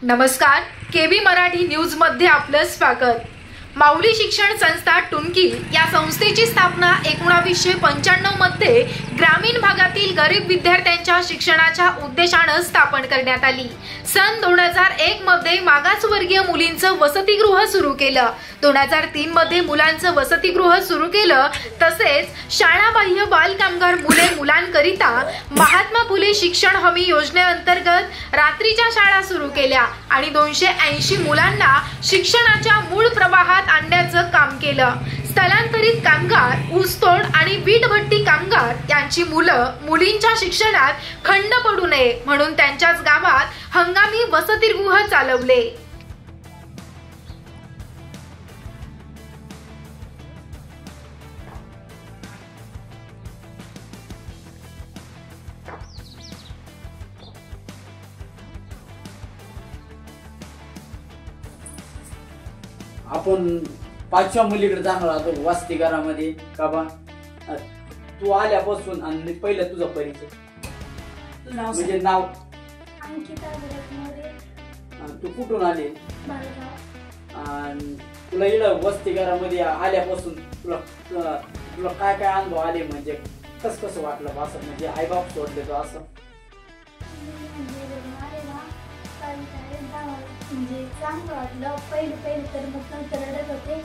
नमस्कार, KB Marathi news मध्ये आपलं स्वागत। माऊली शिक्षण संस्था टुनकी या संस्थेची स्थापना 1995 मध्ये ग्रामीण भागातील गरीब विद्यार्थ्यांच्या शिक्षणाच्या उद्देशाने स्थापन करण्यात आली। सन 2001 मध्ये मागासवर्गीय मुलींचं वसतिगृह सुरू केलं। 2003 मध्ये मुलांचं वसतिगृह सुरू केलं। तसेच शाळाबाह्य बालकामगार मुलांकरिता महात्मा फुले शिक्षण हमी योजनेअंतर्गत रात्रीच्या शाळा सुरू केल्या आणि 280 मुलांना शिक्षणाच्या मूळ प्रवाहात आणण्याचं काम केलं। स्थलांतरित कामगार, ऊसतोड आणि वीटभट्टी कामगार यांची मुलींच्या शिक्षणात खंड पडू नये म्हणून त्यांच्याच गावात हंगामी वसतिगृह चालवले। आपण पाचव्या मुलीकडे जाणार आहोत वसतिगृहामध्ये का बा तू आल्यापासून आणि पहिलं तुझा परिचय म्हणजे नाव अंकिता भरत तू कुठून आले तुला इकडं वसतिगृहामध्ये आल्यापासून तुला काय काय अनुभव आले म्हणजे कसं वाटलं असं म्हणजे आईबाप सोडले तो असं म्हणजे चांगलं वाटलं। पहिले तर मग नंतर रडत होते,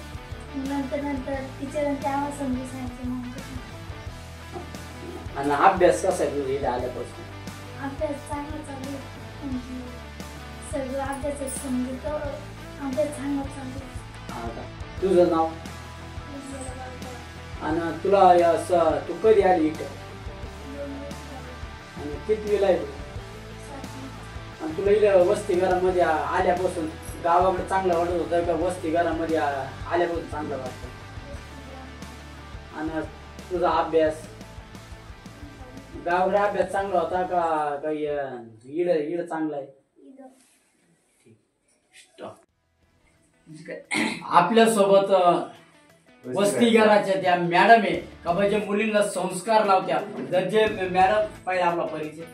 नंतर टीचरांनी आम्हाला समजून सांगितलं। आणि अभ्यास कसा आहे तुझा इथे आल्यापासून? अभ्यास चांगला चालू म्हणजे सगळं अभ्यास समजतो, अभ्यास चांगला चालू। तुझं नाव आणि तुला तू कधी आली इथे आणि कितवीला आहे तू? आणि तुला इथं वसतिगृहामध्ये आल्यापासून गावाकडे चांगलं वाटत होतं का वसतिगृहामध्ये आल्यापासून चांगलं वाटतं? आणि तुझा अभ्यास गावाकडे अभ्यास चांगला होता का इड चांगला आहे? आपल्या सोबत वसतिगृहाच्या त्या मॅडम आहे का म्हणजे मुलींना संस्कार लावत्या तर जे मॅडम पाहिजे आपला परिचय।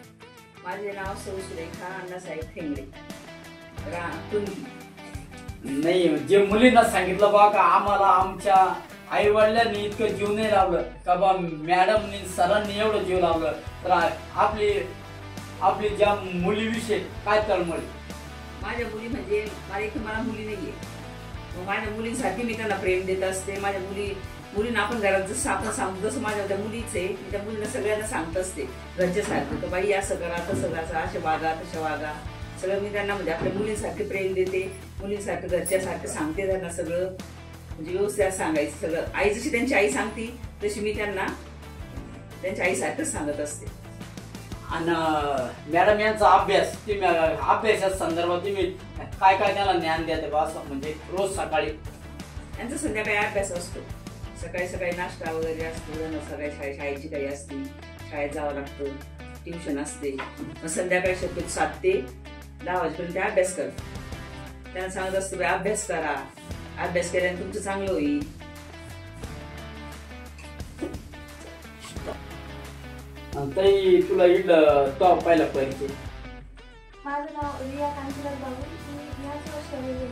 माझे नाव सौ सुरेखा अण्णासाहेब ठेंगडे नाही जे मुलींना सांगितलं बा का आम्हाला आमच्या आई वडिलांनी इतकं जीव नाही लावलं का बा मॅडमनी सरांनी एवढं जीव लावलं तर आपली ज्या मुलीविषयी काय तळमळ? माझ्या मुली म्हणजे मला मुली नाहीये, माझ्या मुलींसाठी मी त्यांना प्रेम देत असते। माझ्या मुलींना आपण घरात जसं आपण सांगतो तसं माझ्या त्या मुलीच आहे, त्या मुलींना सगळ्यांना सांगत असते घरच्या सारखं तर बाई असं करा तसं करा असे वागा तशा वागा सगळं मी त्यांना म्हणजे आपल्या मुलींसारखे प्रेम देते, मुलींसारखं घरच्यासारखं सांगते त्यांना सगळं म्हणजे व्यवस्थित सांगायचं सगळं। आई जशी त्यांची आई सांगते तशी मी त्यांना त्यांच्या आईसारखंच सांगत असते। आणि मॅडम यांचा अभ्यास तुम्ही अभ्यासाच्या संदर्भात तुम्ही काय काय त्याला ज्ञान द्या बा असं म्हणजे रोज सकाळी त्यांचा संध्याकाळी अभ्यास असतो, सकाळी नाश्ता वगैरे असतो, सकाळी शाळेची काही असते, शाळेत जावं लागतं, ट्युशन असते, मग संध्याकाळी शक्यतो 7 ते 10 वाजेपर्यंत अभ्यास करतात। त्यांना सांगत असतो अभ्यास करा, अभ्यास केल्याने तुमचं चांगलं होईल। तरी तुला इथलं तो पहिला परिचय? माझं नाव रिया कांतीलाल बाबू, मी याच वर्षामध्ये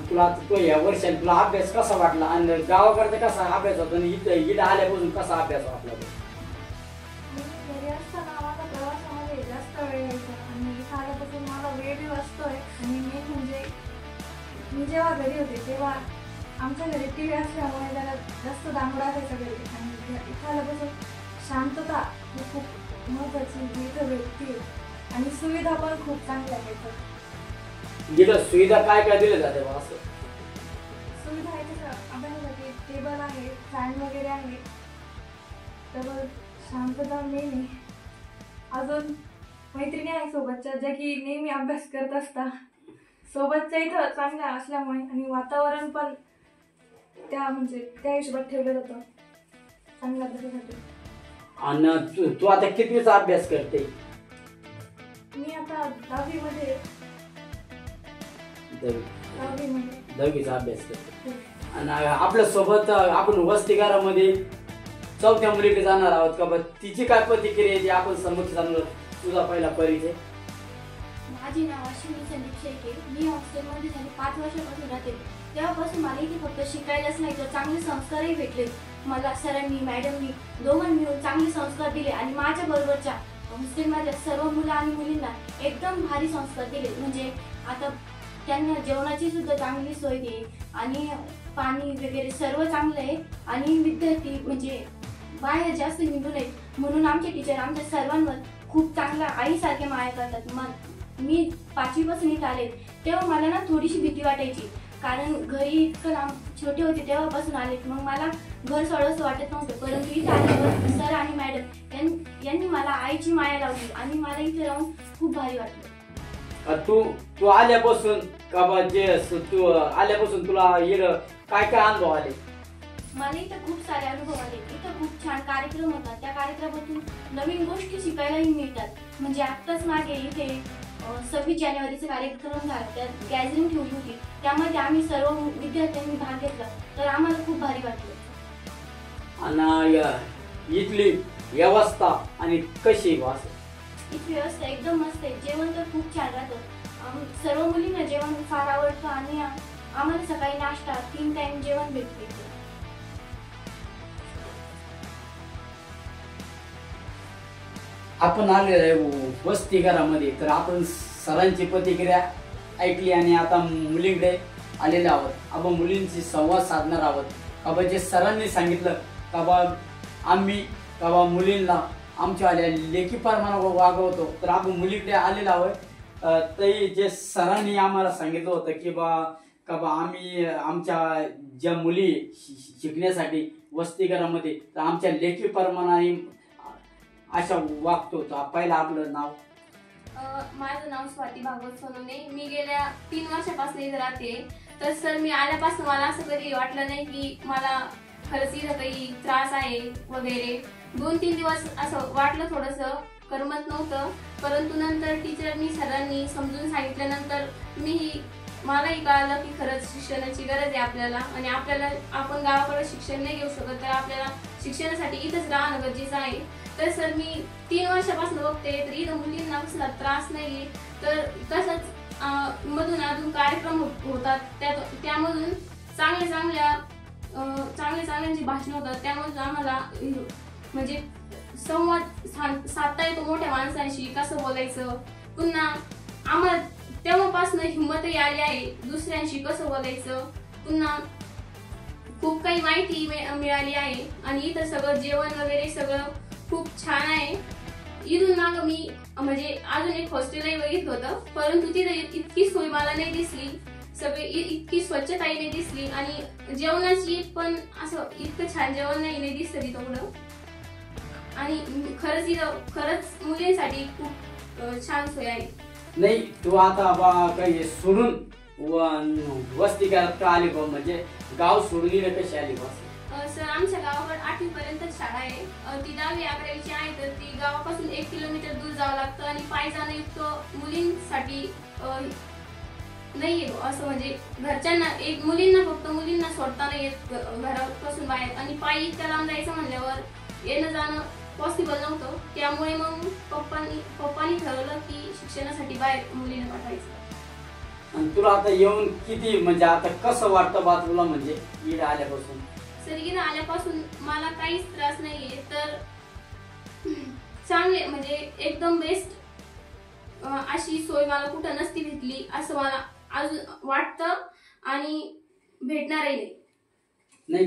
तुला या वर्षात तुला अभ्यास कसा वाटला आणि गावाकडचा कसा अभ्यास होता आणि इथं आल्यापासून कसा अभ्यास वाटला? घरी असताना मला प्रवासामध्ये जास्त वेळ यायचा आणि इथं आल्यापासून मला वेळ वाचतोय। आणि मेन म्हणजे मी जेव्हा घरी होते तेव्हा आमच्या घरी TV असल्यामुळे जरा जास्त दांगडा असायचा घरी आणि इथं आल्यापासून शांतता ही खूप महत्वाची इथं भेटते आणि सुविधा पण खूप चांगल्या आहेत। इथं सुविधा काय काय दिल्या जाते असं? सुविधा आहे तसं अभ्यासासाठी टेबल आहे, फॅन वगैरे आहे, तर शांतता मेन आहे। अजून मैत्रिणी आहे सोबतच्या ज्या की नेहमी अभ्यास करत असतात, सोबतच्या इथं चांगल्या असल्यामुळे आणि वातावरण पण त्या हिशोबात ठेवलं जातं चांगल्या अभ्यासासाठी। आणि तू आता कितवीचा अभ्यास करते? मी आता 10वी मध्ये 10वीचा अभ्यास करते। आणि आपल्या सोबत आपण वसतिगृहामध्ये चौथ्या मुलीकडे जाणार आहोत का? तिची काय प्रतिक्रिया आहे आपण समोर जाणार. तुझा पहिला परिचय. माझे नाव अश्विनी संदीप शेळके. मी हॉस्टेलमध्ये झाले 5 वर्षापासून राहते. तेव्हापासून मला इथे फक्त शिकायलाच नाही तर चांगले संस्कारही भेटले. मला सरांनी मॅडमनी दोघांनी मिळून चांगले संस्कार दिले आणि माझ्या बरोबरच्या हॉस्टेलमधल्या सर्व मुलं आणि मुलींना एकदम भारी संस्कार दिले. म्हणजे आता त्यांना जेवणाची सुद्धा चांगली सोय आहे आणि पाणी वगैरे सर्व चांगलं आहे आणि विद्यार्थी म्हणजे बाहेर जास्त निघू नयेत म्हणून आमचे टीचर आमच्या सर्वांवर खूप चांगला आईसारखे माया करतात. मी 5वी पासून इथं आले तेव्हा मला ना थोडीशी भीती वाटायची कारण घरी इतकं लांब छोटे होते तेव्हापासून आले मग मला घर सोडावंसं वाटत नव्हतं. परंतु इथं आल्यावर सर आणि मॅडम यांनी मला आईची माया लावली आणि मला इथे राहून खूप भारी वाटलं. तू आल्यापासून का बा जे तू आल्यापासून तुला काय काय अनुभव आले? मला इथं खूप सारे अनुभव आले. इथं खूप छान कार्यक्रम होतात. त्या कार्यक्रमातून नवीन गोष्टी शिकायलाही मिळतात. म्हणजे आत्ताच मागे इथे 26 जानेवारीचा कार्यक्रम झाला. त्यात गॅदरिंग ठेवली होती त्यामध्ये आम्ही सर्व विद्यार्थ्यांनी भाग घेतला तर आम्हाला खूप भारी वाटलं. आणि इथली व्यवस्था आणि कशी इथली व्यवस्था एकदम मस्त आहे. जेवण तर खूप छान राहतं. सर्व मुलींना जेवण फार आवडतं आणि आम्हाला सकाळी नाश्ता 3 टाइम जेवण भेटते. आपण आलेलो आहे वसतिगृहामध्ये तर आपण सरांची प्रतिक्रिया ऐकली आणि आता मुलींकडे आलेले आहोत. आपण मुलींशी संवाद साधणार आहोत. का बा जे सरांनी सांगितलं का बा मुलींना आमच्या आल्या लेखी प्रमाणे वागवतो तर आपण मुलीकडे आलेलो आहोत. तरी जे सरांनी आम्हाला सांगितलं होतं की बा आम्ही आमच्या ज्या मुली शिकण्यासाठी वसतिगृहामध्ये तर आमच्या लेखी प्रमाणे अशा वागतो. पहिला आपलं नाव? माझं नाव स्वाती भागवत सोनवणे. मी गेल्या 3 वर्षापासून इथे राहते. तर सर मी आल्यापासून मला असं कधी वाटलं नाही की मला खरंच इथं काही त्रास आहे वगैरे. 2-3 दिवस असं वाटलं थोडंसं करमत नव्हतं. परंतु नंतर टीचरनी सरांनी समजून सांगितल्यानंतर मलाही कळालं की खरंच शिक्षणाची गरज आहे आपल्याला आणि आपण गावाकडे शिक्षण नाही घेऊ शकत तर आपल्याला शिक्षणासाठी इथंच राहणं गरजेचं आहे. तर सर मी 3 वर्षापासून बघते तर इथं मुलींना कसला त्रास नाही तर तसंच मधून अजून कार्यक्रम होतात त्यामधून चांगल्याची भाषण होतात. त्यामधून आम्हाला म्हणजे संवाद साधता येतो मोठ्या माणसांशी कसं बोलायचं. पुन्हा आम्हाला तेव्हापासून हिंमतही आली आहे दुसऱ्यांशी कसं बोलायचं. पुन्हा खूप काही माहिती मिळाली आहे आणि इथं सगळं जेवण वगैरे सगळं खूप छान आहे. इथून मागं मी म्हणजे अजून एक हॉस्टेलही बघितलं होतं परंतु तिथे इतकी सोय मला नाही दिसली. सगळे इतकी स्वच्छताही नाही दिसली आणि जेवणाची पण असं इतकं छान जेवण नाही दिसतं तिथं कुठं. आणि खरंच मुलींसाठी खूप छान सोय आहे. नाही तू आता काही सोडून वसतिगृहात का आली बा म्हणजे गाव सोडली कशी आली बा? सर आमच्या गावाकडे 8वी पर्यंत शाळा आहे. ती 10वी 11वीची आहे तर ती गावापासून 1 किलोमीटर दूर जावं लागतं आणि पायी जाणं इतकं मुलींसाठी नाहीये असं. म्हणजे घरच्यांना मुलींना सोडता नाही येत घरापासून बाहेर आणि पायी इतक्या लांब जायचं म्हणल्यावर येणं जाणं पॉसिबल नव्हतं. त्यामुळे मग पप्पानी ठरवलं की शिक्षणासाठी बाहेर मुलींना पाठवायचं. आणि तुला आता येऊन किती म्हणजे आता कसं वाटतं बा तुला म्हणजे इकडे आल्यापासून? सर इकडे आल्यापासून मला काहीच त्रास नाहीये तर चांगले म्हणजे एकदम बेस्ट अशी सोय मला कुठं नसती भेटली असं मला अजून वाटतं आणि भेटणारही नाही. नाही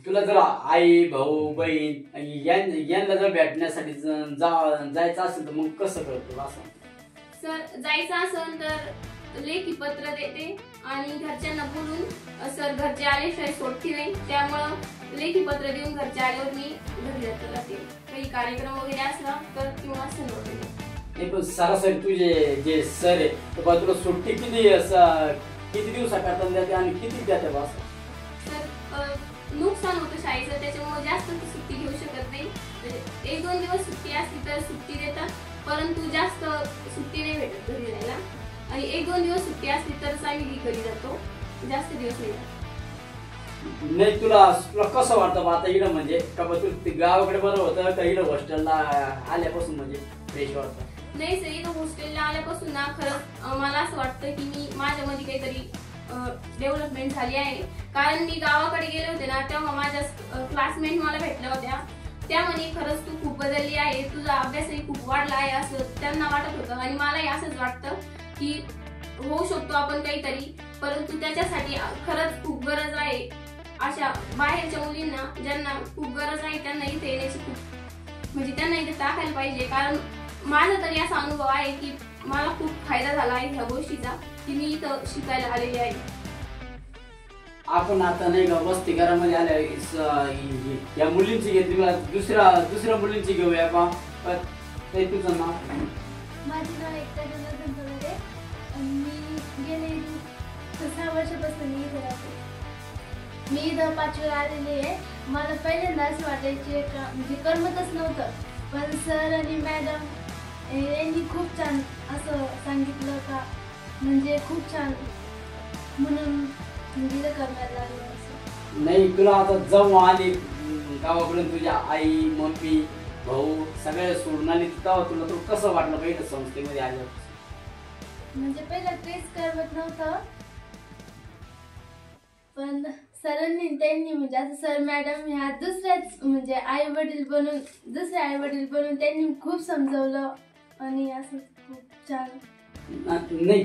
तुला जर आई भाऊ बहीण यांना जर भेटण्यासाठी जायचं असेल तर मग कसं करतो असं? सर जायचं असेल तर लेखी पत्र देते आणि घरच्यांना बोलून सर घरचे आल्याशिवाय सोडती नाही त्यामुळं लेखी पत्र देऊन घरचे आल्यावर मी घरी जाते. काही कार्यक्रम वगैरे असला तर किंवा असं नाही पण सरासरी तुझे जे सर आहे तर तुला सुट्टी किती दिवसाकरता देते आणि किती देते बा? सर नुकसान होतं शाळेचं त्याच्यामुळे जास्त सुट्टी घेऊ शकत नाही. 1-2 दिवस सुट्टी असली तर सुट्टी देतात परंतु जास्त सुट्टी नाही भेटत घरी जायला आणि 1-2 दिवस सुट्टी असली तरच आम्ही घरी जातो. जास्त दिवस नाही. नाही तुला कसं वाटतं बा आता इकडं म्हणजे का तू गावाकडे बरं होतं का इकडं हॉस्टेलला आल्यापासून म्हणजे फ्रेश वाटतं? नाही सर, इथं हॉस्टेलला आल्यापासून ना खरंच मला असं वाटतं की मी माझ्यामध्ये काहीतरी डेव्हलपमेंट झाली आहे. कारण मी गावाकडे गेले होते ना, तेव्हा माझ्या क्लासमेट मला भेटल्या होत्या. त्या म्हणे खरंच तू खूप बदलली आहे, तुझा अभ्यासही खूप वाढला आहे असं त्यांना वाटत होतं. आणि मलाही असंच वाटतं की होऊ शकतो आपण काहीतरी, परंतु त्याच्यासाठी खरंच खूप गरज आहे. अशा बाहेरच्या मुलींना ज्यांना खूप गरज आहे त्यांना इथे येण्याची खूप म्हणजे त्यांना इथे टाकायला पाहिजे. कारण माझा तरी असा अनुभव आहे की मला खूप फायदा झाला आहे ह्या गोष्टीचा, की मी इथं शिकायला आलेली आहे. आपण आता नाही का वस्ती घरामध्ये आल्या या मुलींची घेतली, मला दुसऱ्या मुलींची घेऊया का? ते तुझं नाव? माझे नाव एकता जनार्दन पगारे. मी गेले 6 वर्षापासून इथे राहते. मी इथं 5वीला आलेली आहे. मला पहिल्यांदा असं वाटायचे का म्हणजे करमतच नव्हतं, पण सर आणि मॅडम यांनी खूप छान असं सांगितलं का म्हणजे खूप छान, म्हणून म्हणजे इथं करण्याला लागलं असं. नाही, तुला आता जेव्हा आली गावाकडून तुझ्या आई मम्मी भाऊ सगळे सोडून आली तेव्हा तुला तो कसं वाटलं पहिलं संस्थेमध्ये आलं? म्हणजे पहिलं काहीच करमत नव्हतं, पण सरांनी त्यांनी म्हणजे असं सर मॅडम ह्या दुसरे आई वडील बनून त्यांनी खूप समजवलं आणि असं खूप छान. नाही,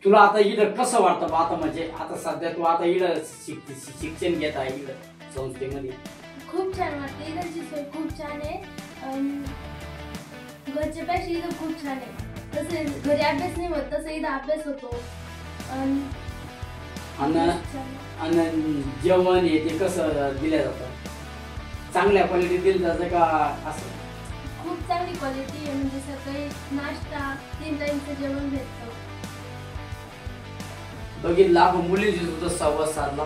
तुला आता इकडं कसं वाटतं बा? आता म्हणजे आता सध्या तू आता इकडं शिक्षण घेत आहे इकडं संस्थेमध्ये? खूप छान वाटतं. इकडची सोय खूप छान आहे. घरच्यापेक्षा इथं खूप छान आहे. तसं घरी अभ्यास नाही होत तसं इथं अभ्यास होतो. आणि जेवण हे ते कसं दिलं जातं? चांगल्या क्वालिटी दिलं जातं का असं? खूप चांगली क्वालिटी आहे. म्हणजे सकाळी नाश्ता 3 टाइमचं जेवण भेटतं. बघितलं आपण मुलींची सुद्धा संवाद साधला.